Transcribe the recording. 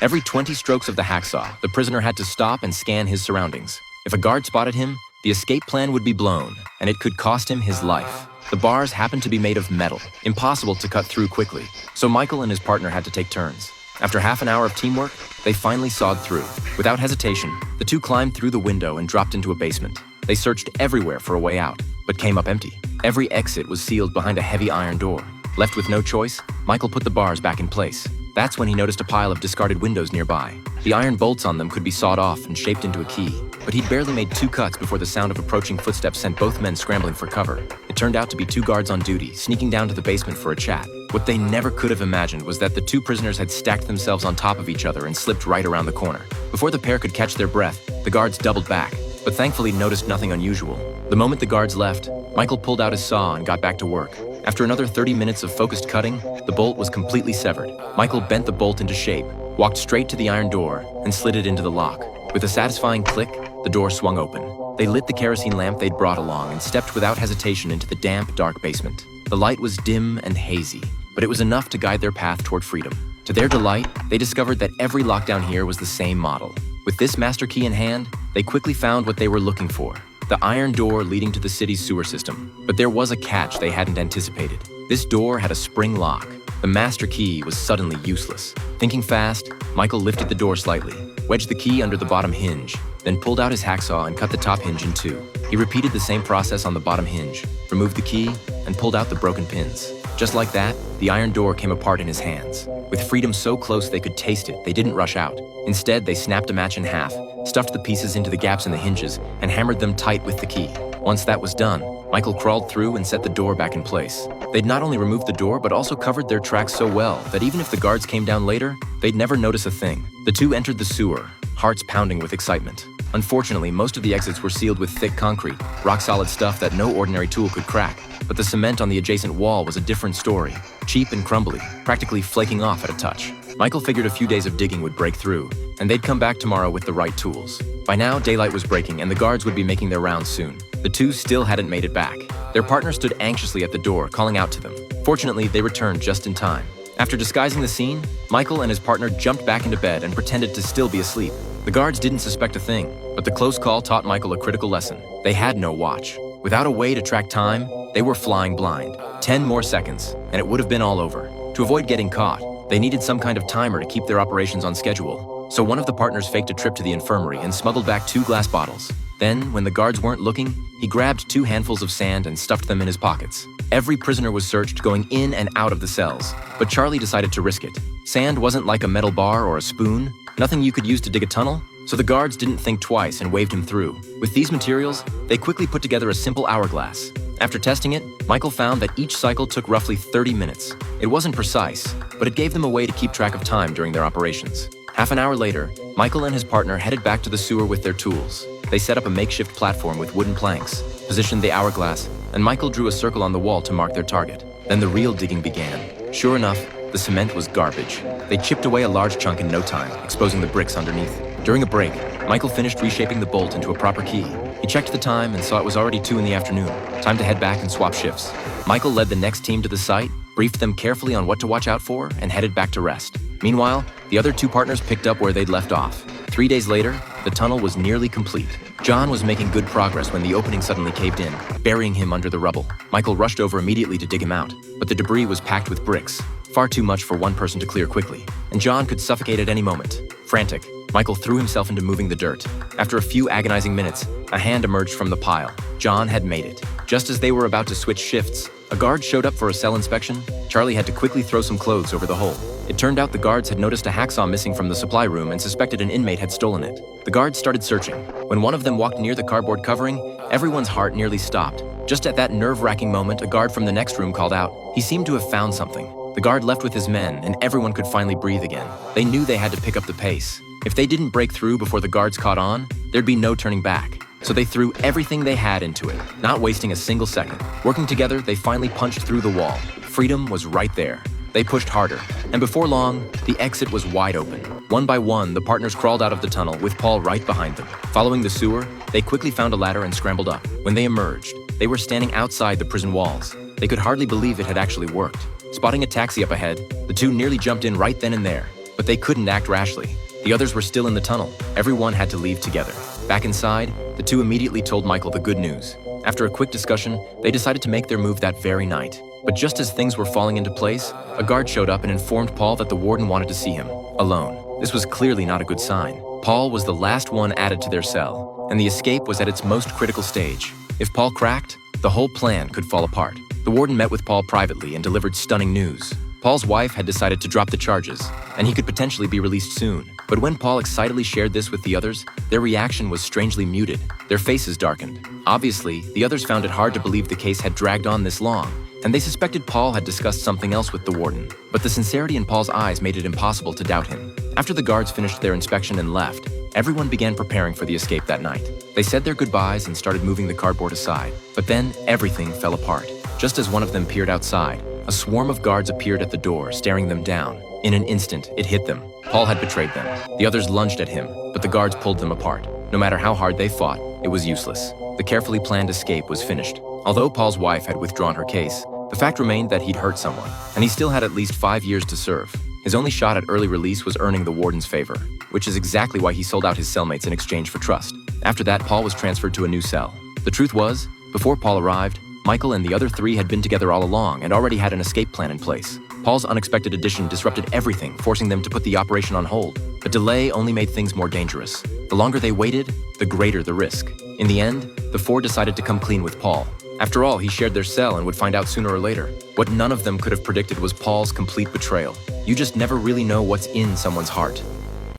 Every 20 strokes of the hacksaw, the prisoner had to stop and scan his surroundings. If a guard spotted him, the escape plan would be blown, and it could cost him his life. The bars happened to be made of metal, impossible to cut through quickly, so Michael and his partner had to take turns. After half an hour of teamwork, they finally sawed through. Without hesitation, the two climbed through the window and dropped into a basement. They searched everywhere for a way out, but came up empty. Every exit was sealed behind a heavy iron door. Left with no choice, Michael put the bars back in place. That's when he noticed a pile of discarded windows nearby. The iron bolts on them could be sawed off and shaped into a key, but he'd barely made 2 cuts before the sound of approaching footsteps sent both men scrambling for cover. It turned out to be 2 guards on duty, sneaking down to the basement for a chat. What they never could have imagined was that the 2 prisoners had stacked themselves on top of each other and slipped right around the corner. Before the pair could catch their breath, the guards doubled back, but thankfully noticed nothing unusual. The moment the guards left, Michael pulled out his saw and got back to work. After another 30 minutes of focused cutting, the bolt was completely severed. Michael bent the bolt into shape, walked straight to the iron door, and slid it into the lock. With a satisfying click, the door swung open. They lit the kerosene lamp they'd brought along and stepped without hesitation into the damp, dark basement. The light was dim and hazy, but it was enough to guide their path toward freedom. To their delight, they discovered that every lockdown here was the same model. With this master key in hand, they quickly found what they were looking for: the iron door leading to the city's sewer system. But there was a catch they hadn't anticipated. This door had a spring lock. The master key was suddenly useless. Thinking fast, Michael lifted the door slightly, wedged the key under the bottom hinge, then pulled out his hacksaw and cut the top hinge in 2. He repeated the same process on the bottom hinge, removed the key, and pulled out the broken pins. Just like that, the iron door came apart in his hands. With freedom so close they could taste it, they didn't rush out. Instead, they snapped a match in half, stuffed the pieces into the gaps in the hinges, and hammered them tight with the key. Once that was done, Michael crawled through and set the door back in place. They'd not only removed the door, but also covered their tracks so well that even if the guards came down later, they'd never notice a thing. The 2 entered the sewer, hearts pounding with excitement. Unfortunately, most of the exits were sealed with thick concrete, rock-solid stuff that no ordinary tool could crack. But the cement on the adjacent wall was a different story, cheap and crumbly, practically flaking off at a touch. Michael figured a few days of digging would break through, and they'd come back tomorrow with the right tools. By now, daylight was breaking and the guards would be making their rounds soon. The 2 still hadn't made it back. Their partner stood anxiously at the door, calling out to them. Fortunately, they returned just in time. After disguising the scene, Michael and his partner jumped back into bed and pretended to still be asleep. The guards didn't suspect a thing, but the close call taught Michael a critical lesson. They had no watch. Without a way to track time, they were flying blind. 10 more seconds, and it would have been all over. To avoid getting caught, they needed some kind of timer to keep their operations on schedule. So one of the partners faked a trip to the infirmary and smuggled back 2 glass bottles. Then, when the guards weren't looking, he grabbed 2 handfuls of sand and stuffed them in his pockets. Every prisoner was searched, going in and out of the cells, but Charlie decided to risk it. Sand wasn't like a metal bar or a spoon, nothing you could use to dig a tunnel, so the guards didn't think twice and waved him through. With these materials, they quickly put together a simple hourglass. After testing it, Michael found that each cycle took roughly 30 minutes. It wasn't precise, but it gave them a way to keep track of time during their operations. Half an hour later, Michael and his partner headed back to the sewer with their tools. They set up a makeshift platform with wooden planks, positioned the hourglass, and Michael drew a circle on the wall to mark their target. Then the real digging began. Sure enough, the cement was garbage. They chipped away a large chunk in no time, exposing the bricks underneath. During a break, Michael finished reshaping the bolt into a proper key. He checked the time and saw it was already 2 in the afternoon. Time to head back and swap shifts. Michael led the next team to the site, briefed them carefully on what to watch out for, and headed back to rest. Meanwhile, the other 2 partners picked up where they'd left off. 3 days later, the tunnel was nearly complete. John was making good progress when the opening suddenly caved in, burying him under the rubble. Michael rushed over immediately to dig him out, but the debris was packed with bricks, far too much for one person to clear quickly, and John could suffocate at any moment. Frantic, Michael threw himself into moving the dirt. After a few agonizing minutes, a hand emerged from the pile. John had made it. Just as they were about to switch shifts, a guard showed up for a cell inspection. Charlie had to quickly throw some clothes over the hole. It turned out the guards had noticed a hacksaw missing from the supply room and suspected an inmate had stolen it. The guards started searching. When one of them walked near the cardboard covering, everyone's heart nearly stopped. Just at that nerve-wracking moment, a guard from the next room called out. He seemed to have found something. The guard left with his men, and everyone could finally breathe again. They knew they had to pick up the pace. If they didn't break through before the guards caught on, there'd be no turning back. So they threw everything they had into it, not wasting a single second. Working together, they finally punched through the wall. Freedom was right there. They pushed harder, and before long, the exit was wide open. One by one, the partners crawled out of the tunnel, with Paul right behind them. Following the sewer, they quickly found a ladder and scrambled up. When they emerged, they were standing outside the prison walls. They could hardly believe it had actually worked. Spotting a taxi up ahead, the 2 nearly jumped in right then and there. But they couldn't act rashly. The others were still in the tunnel. Everyone had to leave together. Back inside, the two immediately told Michael the good news. After a quick discussion, they decided to make their move that very night. But just as things were falling into place, a guard showed up and informed Paul that the warden wanted to see him, alone. This was clearly not a good sign. Paul was the last one added to their cell, and the escape was at its most critical stage. If Paul cracked, the whole plan could fall apart. The warden met with Paul privately and delivered stunning news. Paul's wife had decided to drop the charges, and he could potentially be released soon. But when Paul excitedly shared this with the others, their reaction was strangely muted. Their faces darkened. Obviously, the others found it hard to believe the case had dragged on this long, and they suspected Paul had discussed something else with the warden. But the sincerity in Paul's eyes made it impossible to doubt him. After the guards finished their inspection and left, everyone began preparing for the escape that night. They said their goodbyes and started moving the cardboard aside. But then, everything fell apart. Just as one of them peered outside, a swarm of guards appeared at the door, staring them down. In an instant, it hit them. Paul had betrayed them. The others lunged at him, but the guards pulled them apart. No matter how hard they fought, it was useless. The carefully planned escape was finished. Although Paul's wife had withdrawn her case, the fact remained that he'd hurt someone, and he still had at least 5 years to serve. His only shot at early release was earning the warden's favor, which is exactly why he sold out his cellmates in exchange for trust. After that, Paul was transferred to a new cell. The truth was, before Paul arrived, Michael and the other three had been together all along and already had an escape plan in place. Paul's unexpected addition disrupted everything, forcing them to put the operation on hold. A delay only made things more dangerous. The longer they waited, the greater the risk. In the end, the four decided to come clean with Paul. After all, he shared their cell and would find out sooner or later. What none of them could have predicted was Paul's complete betrayal. You just never really know what's in someone's heart.